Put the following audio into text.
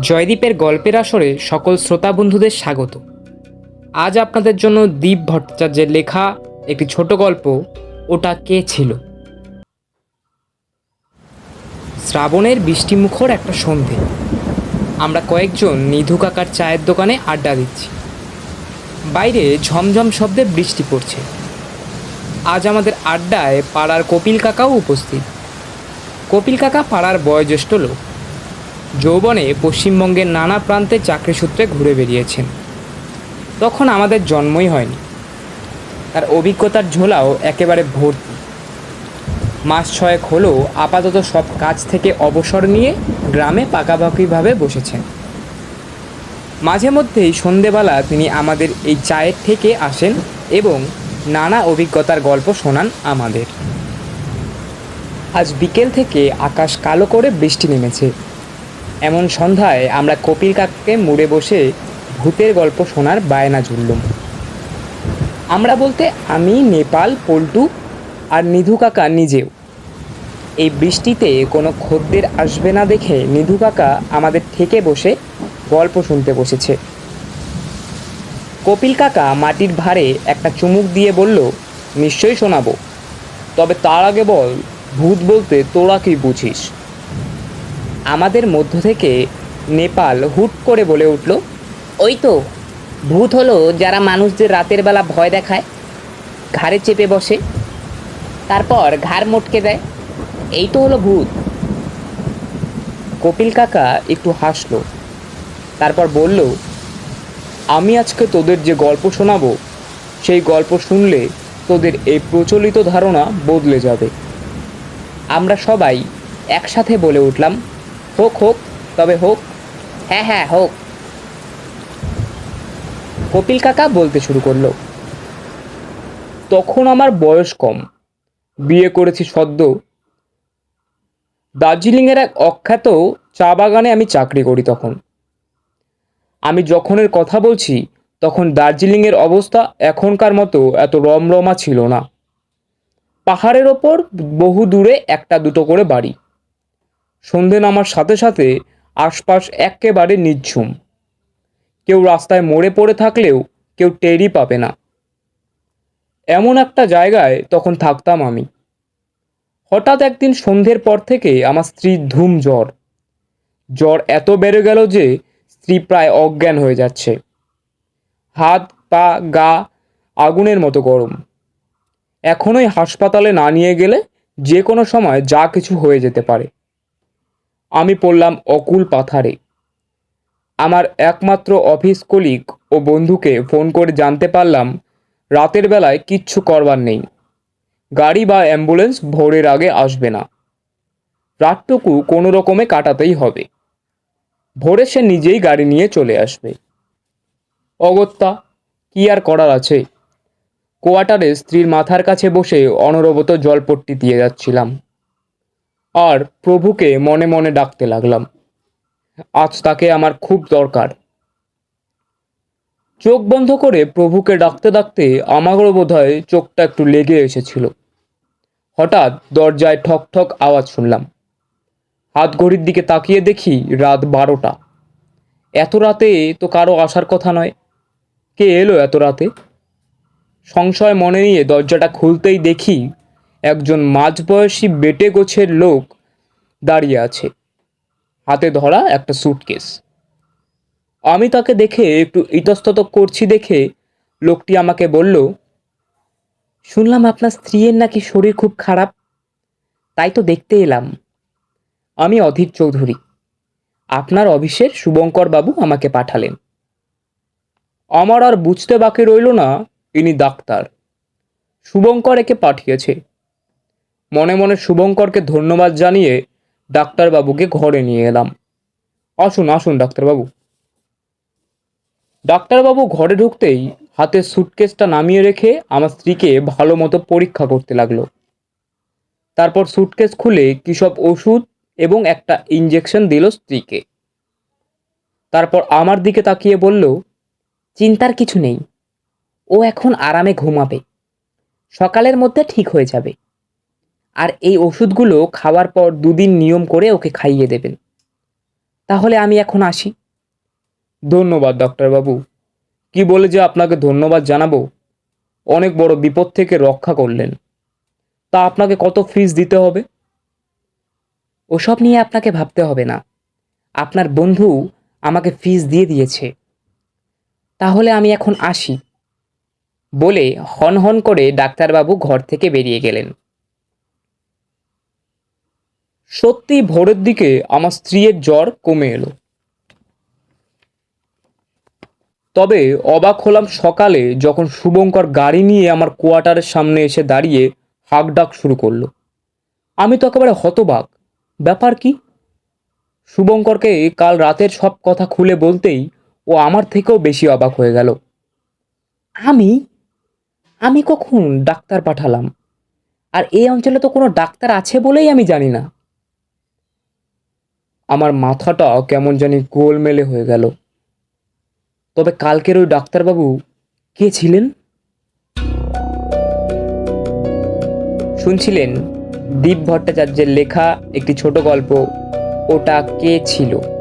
জয়দীপের গল্পের আসরে সকল শ্রোতা বন্ধুদের স্বাগত। আজ আপনাদের জন্য দীপ ভট্টাচার্যের লেখা একটি ছোট গল্প, ওটা কে ছিল। শ্রাবণের বৃষ্টিমুখর একটা সন্ধে, আমরা কয়েকজন নিধু কাকার চায়ের দোকানে আড্ডা দিচ্ছি। বাইরে ঝমঝম শব্দে বৃষ্টি পড়ছে। আজ আমাদের আড্ডায় পাড়ার কপিল কাকাও উপস্থিত। কপিল কাকা পাড়ার বয়োজ্যেষ্ঠ লোক, যৌবনে পশ্চিমবঙ্গের নানা প্রান্তে চাকরি সূত্রে ঘুরে বেরিয়েছেন। তখন আমাদের জন্মই হয়নি। তার অভিজ্ঞতার ঝোলাও একেবারে ভর্তি। মাস ছয়েক হলো আপাতত সব কাজ থেকে অবসর নিয়ে গ্রামে পাকাপাকিভাবে বসেছেন। মাঝে মধ্যেই সন্ধেবেলা তিনি আমাদের এই চায়ের থেকে আসেন এবং নানা অভিজ্ঞতার গল্প শোনান আমাদের। আজ বিকেল থেকে আকাশ কালো করে বৃষ্টি নেমেছে। এমন সন্ধ্যায় আমরা কপিল কাকাকে মুড়ে বসে ভূতের গল্প শোনার বায়না জুড়লুম। আমরা বলতে আমি, নেপাল, পল্টু আর নিধু কাকা নিজেও। এই বৃষ্টিতে কোনো খদ্দের আসবে না দেখে নিধু কাকা আমাদের থেকে বসে গল্প শুনতে বসেছে। কপিল কাকা মাটির ভারে একটা চুমুক দিয়ে বলল, নিশ্চয়ই শোনাবো, তবে তার আগে বল, ভূত বলতে তোরা কি বুঝিস? আমাদের মধ্য থেকে নেপাল হুট করে বলে উঠল, ওই তো, ভূত হলো যারা মানুষদের রাতের বেলা ভয় দেখায়, ঘাড়ে চেপে বসে, তারপর ঘাড় মটকে দেয়, এই তো হলো ভূত। কপিল কাকা একটু হাসলো, তারপর বলল, আমি আজকে তোদের যে গল্প শোনাবো সেই গল্প শুনলে তোদের এই প্রচলিত ধারণা বদলে যাবে। আমরা সবাই একসাথে বলে উঠলাম, হোক হোক, তবে হোক। হ্যাঁ হ্যাঁ হোক। কপিল কাকা বলতে শুরু করলো, তখন আমার বয়স কম, বিয়ে করেছি সদ্য। দার্জিলিংয়ের এক অখ্যাত চা বাগানে আমি চাকরি করি। তখন আমি যখনের কথা বলছি, তখন দার্জিলিংয়ের অবস্থা এখনকার মতো এত রমরমা ছিল না। পাহাড়ের ওপর বহু দূরে একটা দুটো করে বাড়ি। সন্ধে নামার সাথে সাথে আশপাশ একেবারে নিঝুম। কেউ রাস্তায় মরে পড়ে থাকলেও কেউ টেরই পাবে না। এমন একটা জায়গায় তখন থাকতাম আমি। হঠাৎ একদিন সন্ধ্যের পর থেকে আমার স্ত্রীর ধুম জ্বর। জ্বর এত বেড়ে গেল যে স্ত্রী প্রায় অজ্ঞান হয়ে যাচ্ছে। হাত পা গা আগুনের মতো গরম। এখনই হাসপাতালে না নিয়ে গেলে যে কোনো সময় যা কিছু হয়ে যেতে পারে। আমি পড়লাম অকুল পাথারে। আমার একমাত্র অফিস কলিগ ও বন্ধুকে ফোন করে জানতে পারলাম রাতের বেলায় কিচ্ছু করবার নেই, গাড়ি বা অ্যাম্বুলেন্স ভোরের আগে আসবে না, রাতটুকু কোনো রকমে কাটাতেই হবে। ভোরে সে নিজেই গাড়ি নিয়ে চলে আসবে। অগত্যা, কি আর করার আছে। কোয়ার্টারে স্ত্রীর মাথার কাছে বসে অনবরত জলপট্টি দিয়ে যাচ্ছিলাম আর প্রভুকে মনে মনে ডাকতে লাগলাম, আজ তাকে আমার খুব দরকার। চোখ বন্ধ করে প্রভুকে ডাকতে ডাকতে আমারও বোধহয় চোখটা একটু লেগে এসেছিল। হঠাৎ দরজায় ঠক ঠক আওয়াজ শুনলাম। হাত ঘড়ির দিকে তাকিয়ে দেখি রাত 12টা। এত রাতে তো কারো আসার কথা নয়। কে এলো এত রাতে? সংশয় মনে নিয়ে দরজাটা খুলতেই দেখি একজন মাঝবয়সী বেটে গোছের লোক দাঁড়িয়ে আছে, হাতে ধরা একটা স্যুটকেস। আমি তাকে দেখে একটু ইতস্তত করছি দেখে লোকটি আমাকে বলল, শুনলাম আপনার স্ত্রীর নাকি শরীর খুব খারাপ, তাই তো দেখতে এলাম। আমি অধীর চৌধুরী, আপনার অফিসের শুভঙ্কর বাবু আমাকে পাঠালেন। আমার আর বুঝতে বাকি রইল না ইনি ডাক্তার। শুভঙ্কর একে পাঠিয়েছে। মনে মনে শুভঙ্করকে ধন্যবাদ জানিয়ে ডাক্তারবাবুকে ঘরে নিয়ে এলাম। আসুন আসুন ডাক্তারবাবু। ডাক্তারবাবু ঘরে ঢুকতেই হাতের স্যুটকেসটা নামিয়ে রেখে আমার স্ত্রীকে ভালো মতো পরীক্ষা করতে লাগলো। তারপর স্যুটকেস খুলে কী সব ওষুধ এবং একটা ইঞ্জেকশন দিল স্ত্রীকে। তারপর আমার দিকে তাকিয়ে বলল, চিন্তার কিছু নেই, ও এখন আরামে ঘুমাবে, সকালের মধ্যে ঠিক হয়ে যাবে। আর এই ওষুধগুলো খাওয়ার পর 2 দিন নিয়ম করে ওকে খাইয়ে দেবেন। তাহলে আমি এখন আসি। ধন্যবাদ ডাক্তারবাবু। কি বলে যে আপনাকে ধন্যবাদ জানাবো। অনেক বড় বিপদ থেকে রক্ষা করলেন। তা আপনাকে কত ফিস দিতে হবে? ওসব নিয়ে আপনাকে ভাবতে হবে না। আপনার বন্ধু আমাকে ফিস দিয়ে দিয়েছে। তাহলে আমি এখন আসি। বলে হন হন করে ডাক্তারবাবু ঘর থেকে বেরিয়ে গেলেন। সত্যি ভোরের দিকে আমার স্ত্রীর জ্বর কমে এলো। তবে অবাক হলাম সকালে যখন শুভঙ্কর গাড়ি নিয়ে আমার কোয়ার্টারের সামনে এসে দাঁড়িয়ে হাঁকডাক শুরু করলো। আমি তো একেবারে হতবাক। ব্যাপার কি? শুভঙ্করকে কাল রাতের সব কথা খুলে বলতেই ও আমার থেকেও বেশি অবাক হয়ে গেল। আমি আমি কখন ডাক্তার পাঠালাম? আর এই অঞ্চলে তো কোনো ডাক্তার আছে বলেই আমি জানি না। আমার মাথাটা কেমন জানি গোলমেলে হয়ে গেল। তবে কালকের ওই ডাক্তারবাবু কে ছিলেন? শুনছিলেন দীপ ভট্টাচার্যের লেখা একটি ছোট গল্প, ওটা কে ছিল।